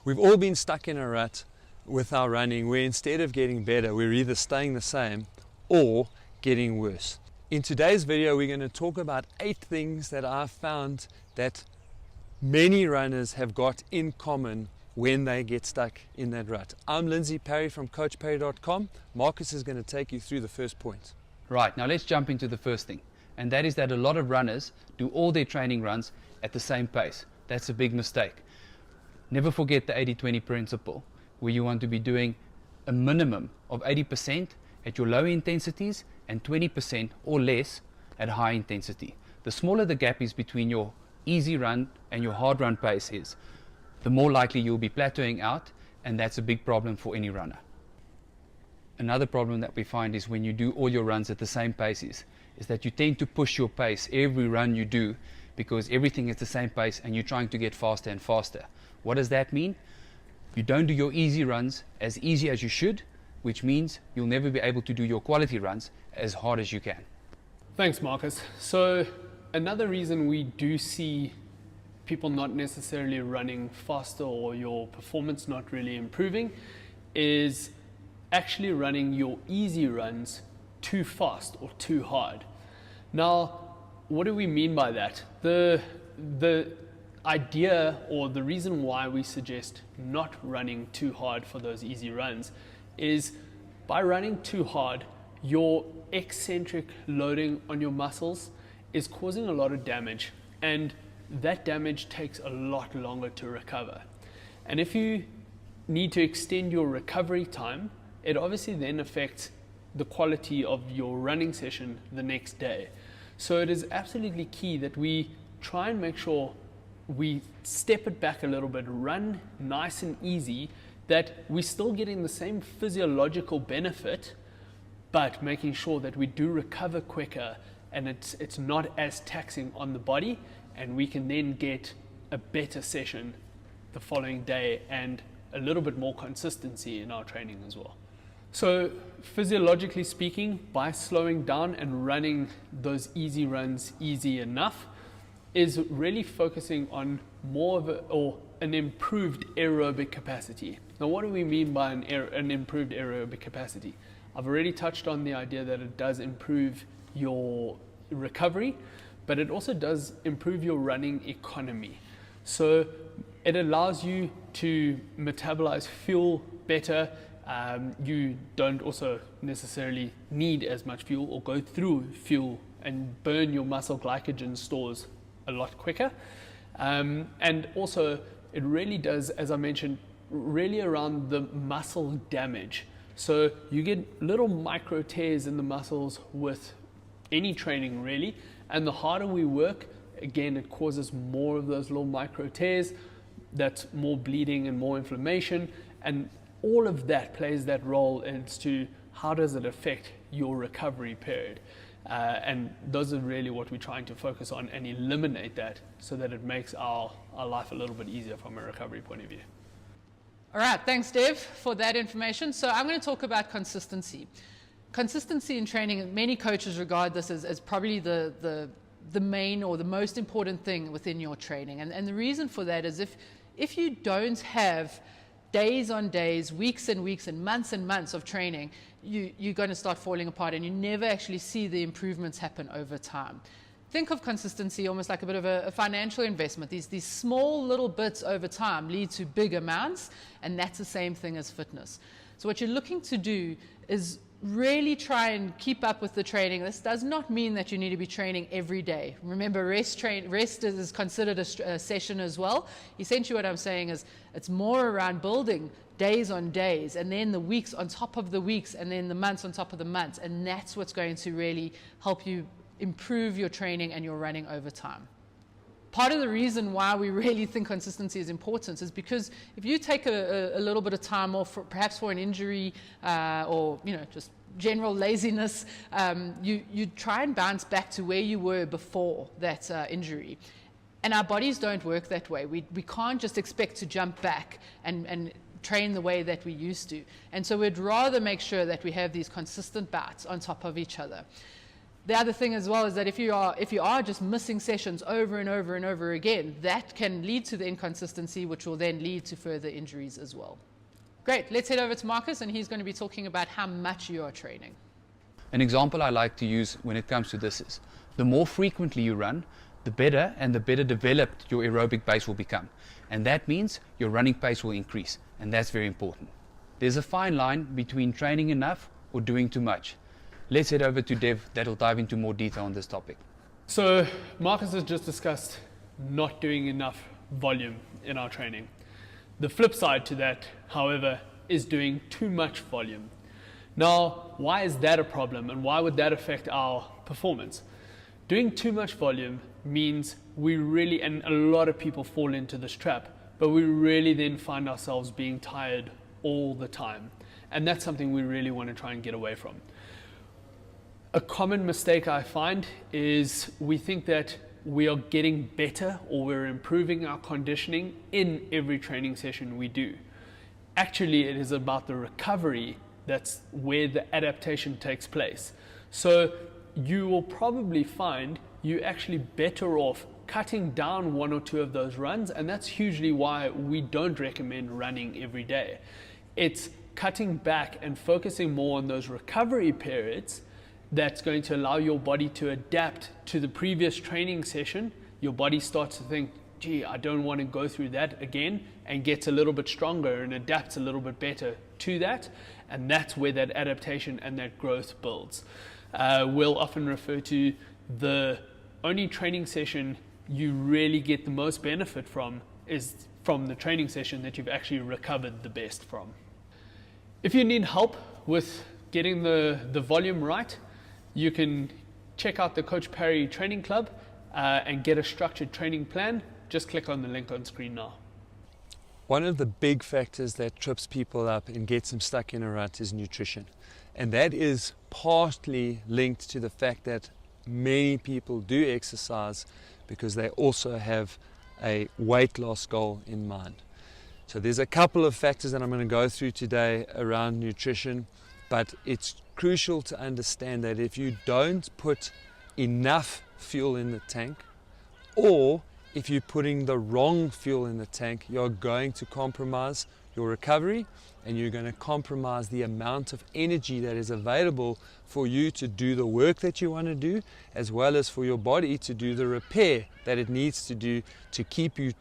We've all been stuck in a rut with our running where instead of getting better, we're either staying the same or getting worse. In today's video, we're going to talk about 8 things that I've found that many runners have got in common when they get stuck in that rut. I'm Lindsey Parry from CoachParry.com. Markus is going to take you through the first point. Right, now let's jump into the first thing, and that is that a lot of runners do all their training runs at the same pace. That's a big mistake. Never forget the 80-20 principle, where you want to be doing a minimum of 80% at your low intensities and 20% or less at high intensity. The smaller the gap is between your easy run and your hard run pace is, the more likely you'll be plateauing out, and that's a big problem for any runner. Another problem that we find is when you do all your runs at the same paces, is that you tend to push your pace every run you do because everything is the same pace and you're trying to get faster and faster. What does that mean? You don't do your easy runs as easy as you should, which means you'll never be able to do your quality runs as hard as you can. Thanks, Markus. So another reason we do see people not necessarily running faster or your performance not really improving is actually running your easy runs too fast or too hard. Now, what do we mean by that? The idea or the reason why we suggest not running too hard for those easy runs is by running too hard, your eccentric loading on your muscles is causing a lot of damage, and that damage takes a lot longer to recover. And if you need to extend your recovery time, it obviously then affects the quality of your running session the next day. So it is absolutely key that we try and make sure we step it back a little bit, run nice and easy, that we're still getting the same physiological benefit, but making sure that we do recover quicker and it's not as taxing on the body, and we can then get a better session the following day and a little bit more consistency in our training as well. So physiologically speaking, by slowing down and running those easy runs easy enough is really focusing on more of an improved aerobic capacity. Now, what do we mean by an improved aerobic capacity? I've already touched on the idea that it does improve your recovery, but it also does improve your running economy. So it allows you to metabolize fuel better. You don't also necessarily need as much fuel or go through fuel and burn your muscle glycogen stores a lot quicker. And also it really does, as I mentioned, really around the muscle damage. So you get little micro tears in the muscles with any training really, and the harder we work, again, it causes more of those little micro tears. That's more bleeding and more inflammation, and all of that plays that role as to how does it affect your recovery period. And those are really what we're trying to focus on and eliminate that so that it makes our life a little bit easier from a recovery point of view. All right, thanks Dev for that information. So I'm going to talk about consistency. Consistency in training, many coaches regard this as probably the main or the most important thing within your training. And the reason for that is if you don't have days on days, weeks and weeks and months of training, you're going to start falling apart and you never actually see the improvements happen over time. Think of consistency almost like a bit of a financial investment. These small little bits over time lead to big amounts, and that's the same thing as fitness. So what you're looking to do is really try and keep up with the training. This does not mean that you need to be training every day. Remember, rest is considered a session as well. Essentially what I'm saying is it's more around building days on days, and then the weeks on top of the weeks, and then the months on top of the months, and that's what's going to really help you improve your training and your running over time. Part of the reason why we really think consistency is important is because if you take a little bit of time off, perhaps for an injury or just general laziness, you try and bounce back to where you were before that injury. And our bodies don't work that way. We can't just expect to jump back and train the way that we used to. And so we'd rather make sure that we have these consistent bouts on top of each other. The other thing as well is that if you are just missing sessions over and over and over again, that can lead to the inconsistency, which will then lead to further injuries as well. Great, let's head over to Markus, and he's going to be talking about how much you are training. An example I like to use when it comes to this is, the more frequently you run, the better developed your aerobic pace will become. And that means your running pace will increase, and that's very important. There's a fine line between training enough or doing too much. Let's head over to Dev that'll dive into more detail on this topic. So Markus has just discussed not doing enough volume in our training. The flip side to that, however, is doing too much volume. Now, why is that a problem, and why would that affect our performance? Doing too much volume means we really, and a lot of people fall into this trap, but we really then find ourselves being tired all the time. And that's something we really want to try and get away from. A common mistake I find is we think that we are getting better or we're improving our conditioning in every training session we do. Actually, it is about the recovery that's where the adaptation takes place. So you will probably find you're actually better off cutting down one or two of those runs, and that's hugely why we don't recommend running every day. It's cutting back and focusing more on those recovery periods that's going to allow your body to adapt to the previous training session. Your body starts to think, gee, I don't want to go through that again, and gets a little bit stronger and adapts a little bit better to that. And that's where that adaptation and that growth builds. We'll often refer to the only training session you really get the most benefit from is from the training session that you've actually recovered the best from. If you need help with getting the volume right, you can check out the Coach Parry Training Club and get a structured training plan. Just click on the link on screen now. One of the big factors that trips people up and gets them stuck in a rut is nutrition. And that is partly linked to the fact that many people do exercise because they also have a weight loss goal in mind. So there's a couple of factors that I'm going to go through today around nutrition, but it's crucial to understand that if you don't put enough fuel in the tank, or if you're putting the wrong fuel in the tank, you're going to compromise your recovery, and you're going to compromise the amount of energy that is available for you to do the work that you want to do, as well as for your body to do the repair that it needs to do to keep you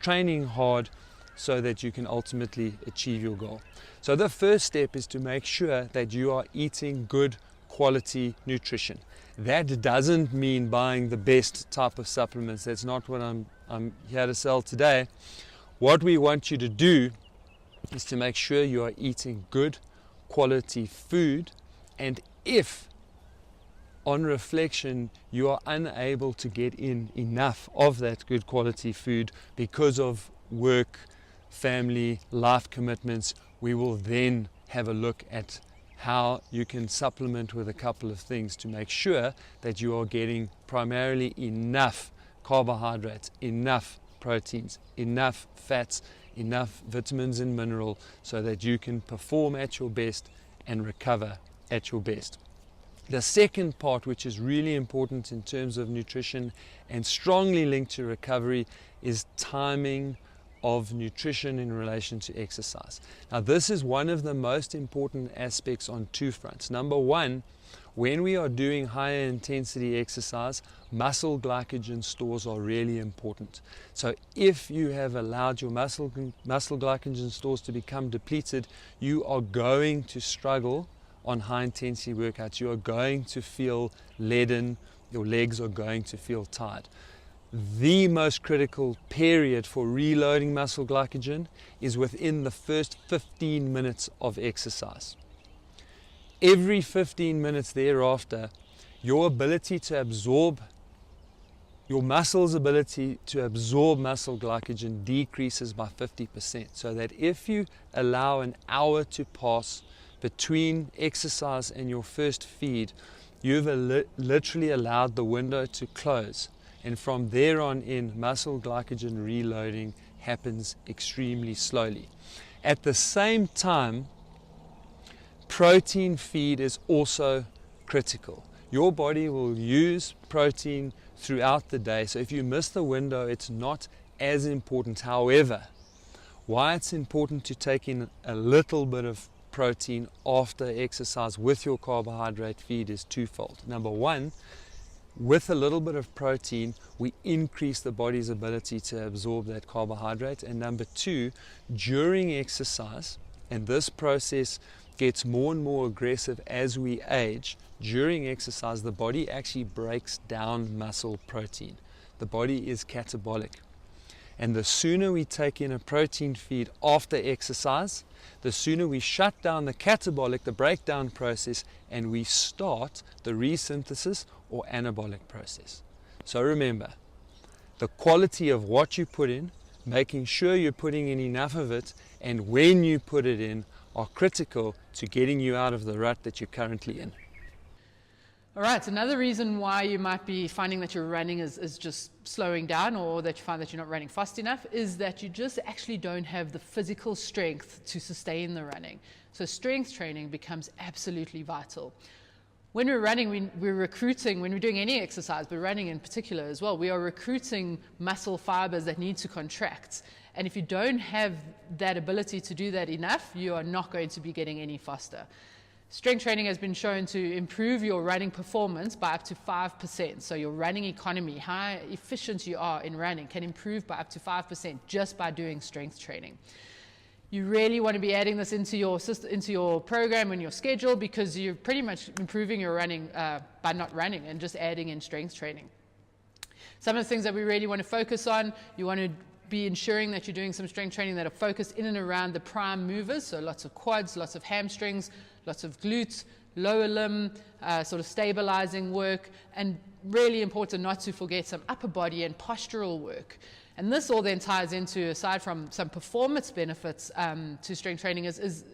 training hard so that you can ultimately achieve your goal. So the first step is to make sure that you are eating good quality nutrition. That doesn't mean buying the best type of supplements. That's not what I'm here to sell today. What we want you to do is to make sure you are eating good quality food, and if on reflection you are unable to get in enough of that good quality food because of work, family, life commitments, we will then have a look at how you can supplement with a couple of things to make sure that you are getting primarily enough carbohydrates, enough proteins, enough fats, enough vitamins and minerals so that you can perform at your best and recover at your best. The second part, which is really important in terms of nutrition and strongly linked to recovery, is timing of nutrition in relation to exercise. Now, this is one of the most important aspects on two fronts. Number one, when we are doing higher intensity exercise, muscle glycogen stores are really important. So if you have allowed your muscle glycogen stores to become depleted, you are going to struggle on high intensity workouts. You are going to feel leaden, your legs are going to feel tired. The most critical period for reloading muscle glycogen is within the first 15 minutes of exercise. Every 15 minutes thereafter, your ability to absorb, your muscle's ability to absorb muscle glycogen decreases by 50%. So that if you allow an hour to pass between exercise and your first feed, you've literally allowed the window to close. And from there on in, muscle glycogen reloading happens extremely slowly. At the same time, protein feed is also critical. Your body will use protein throughout the day, so if you miss the window, it's not as important. However, why it's important to take in a little bit of protein after exercise with your carbohydrate feed is twofold. Number one, with a little bit of protein, we increase the body's ability to absorb that carbohydrate. And number two, during exercise, and this process gets more and more aggressive as we age, during exercise, the body actually breaks down muscle protein. The body is catabolic. And the sooner we take in a protein feed after exercise, the sooner we shut down the catabolic, the breakdown process, and we start the resynthesis or anabolic process. So remember, the quality of what you put in, making sure you're putting in enough of it, and when you put it in are critical to getting you out of the rut that you're currently in. All right, another reason why you might be finding that your running is just slowing down, or that you find that you're not running fast enough, is that you just actually don't have the physical strength to sustain the running. So strength training becomes absolutely vital. When we're running, we're recruiting, when we're doing any exercise, but running in particular as well, we are recruiting muscle fibers that need to contract. And if you don't have that ability to do that enough, you are not going to be getting any faster. Strength training has been shown to improve your running performance by up to 5%. So your running economy, how efficient you are in running, can improve by up to 5% just by doing strength training. You really want to be adding this into your program and your schedule, because you're pretty much improving your running by not running and just adding in strength training. Some of the things that we really want to focus on, you want to be ensuring that you're doing some strength training that are focused in and around the prime movers, so lots of quads, lots of hamstrings, lots of glutes, lower limb, sort of stabilizing work, and really important not to forget some upper body and postural work. And this all then ties into, aside from some performance benefits to strength training, is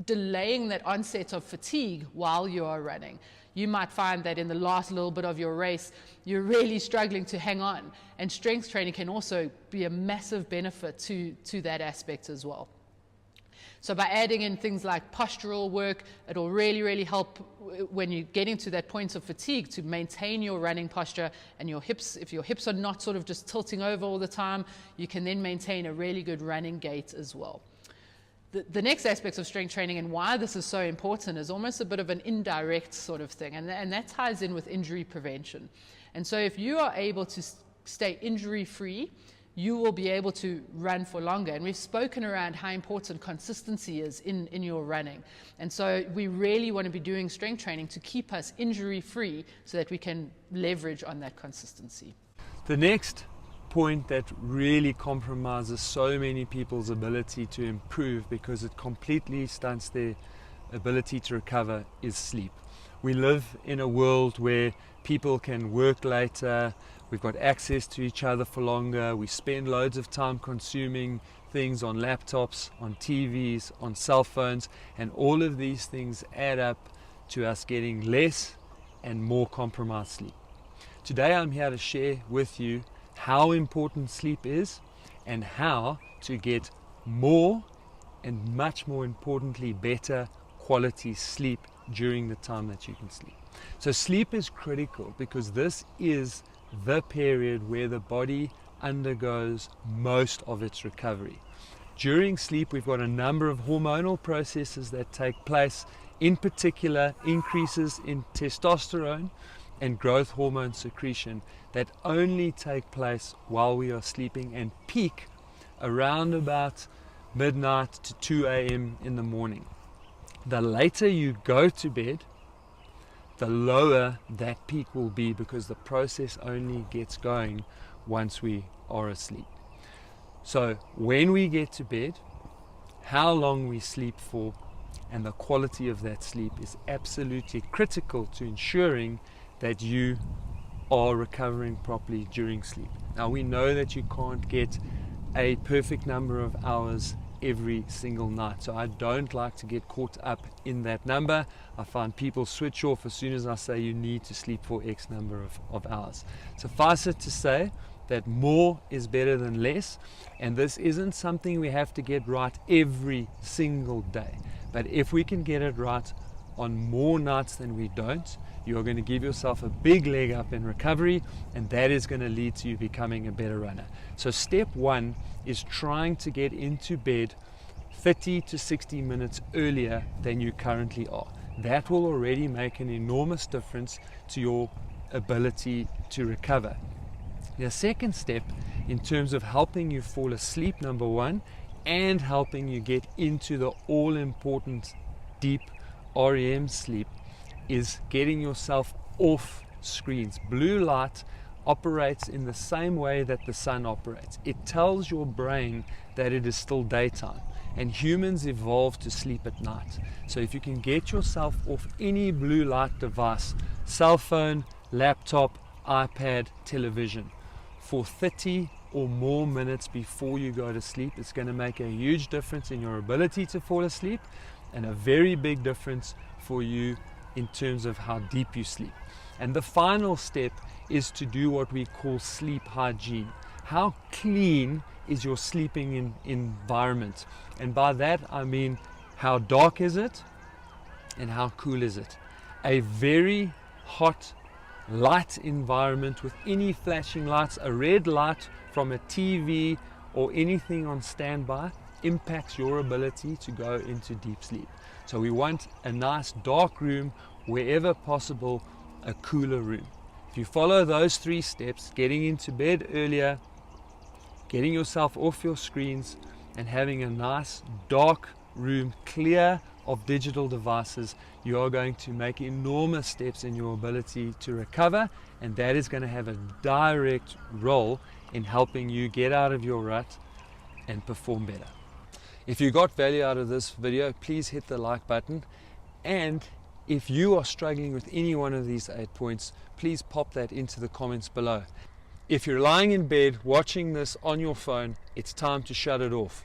delaying that onset of fatigue while you are running. You might find that in the last little bit of your race, you're really struggling to hang on. And strength training can also be a massive benefit to that aspect as well. So by adding in things like postural work, it'll really, really help when you get into that point of fatigue to maintain your running posture and your hips. If your hips are not sort of just tilting over all the time, you can then maintain a really good running gait as well. The next aspect of strength training and why this is so important is almost a bit of an indirect sort of thing, and that ties in with injury prevention. And so if you are able to stay injury-free, you will be able to run for longer. And we've spoken around how important consistency is in your running. And so we really want to be doing strength training to keep us injury-free so that we can leverage on that consistency. The next point that really compromises so many people's ability to improve, because it completely stunts their ability to recover, is sleep. We live in a world where people can work later, we've got access to each other for longer, we spend loads of time consuming things on laptops, on TVs, on cell phones, and all of these things add up to us getting less and more compromised sleep. Today I'm here to share with you how important sleep is and how to get more and, much more importantly, better quality sleep during the time that you can sleep. So sleep is critical because this is the period where the body undergoes most of its recovery. During sleep, we've got a number of hormonal processes that take place, in particular increases in testosterone and growth hormone secretion that only take place while we are sleeping and peak around about midnight to 2 a.m. in the morning. The later you go to bed, the lower that peak will be, because the process only gets going once we are asleep. So when we get to bed, how long we sleep for and the quality of that sleep is absolutely critical to ensuring that you are recovering properly during sleep. Now we know that you can't get a perfect number of hours every single night, so I don't like to get caught up in that number. I find people switch off as soon as I say you need to sleep for X number of hours. Suffice it to say that more is better than less, and this isn't something we have to get right every single day, but if we can get it right on more nights than we don't, you're going to give yourself a big leg up in recovery, and that is going to lead to you becoming a better runner. So step one is trying to get into bed 30 to 60 minutes earlier than you currently are. That will already make an enormous difference to your ability to recover. The second step in terms of helping you fall asleep, number one, and helping you get into the all-important deep REM sleep, is getting yourself off screens. Blue light operates in the same way that the sun operates. It tells your brain that it is still daytime, and humans evolved to sleep at night. So if you can get yourself off any blue light device, cell phone, laptop, iPad, television, for 30 or more minutes before you go to sleep, it's going to make a huge difference in your ability to fall asleep, and a very big difference for you in terms of how deep you sleep. And the final step is to do what we call sleep hygiene. How clean is your sleeping environment? And by that I mean, how dark is it and how cool is it? A very hot light environment with any flashing lights, a red light from a TV or anything on standby, impacts your ability to go into deep sleep. So we want a nice dark room, wherever possible, a cooler room. If you follow those three steps, getting into bed earlier, getting yourself off your screens, and having a nice dark room clear of digital devices, you are going to make enormous steps in your ability to recover, and that is going to have a direct role in helping you get out of your rut and perform better. If you got value out of this video, please hit the like button, and if you are struggling with any one of these 8 points, please pop that into the comments below. If you're lying in bed watching this on your phone, it's time to shut it off.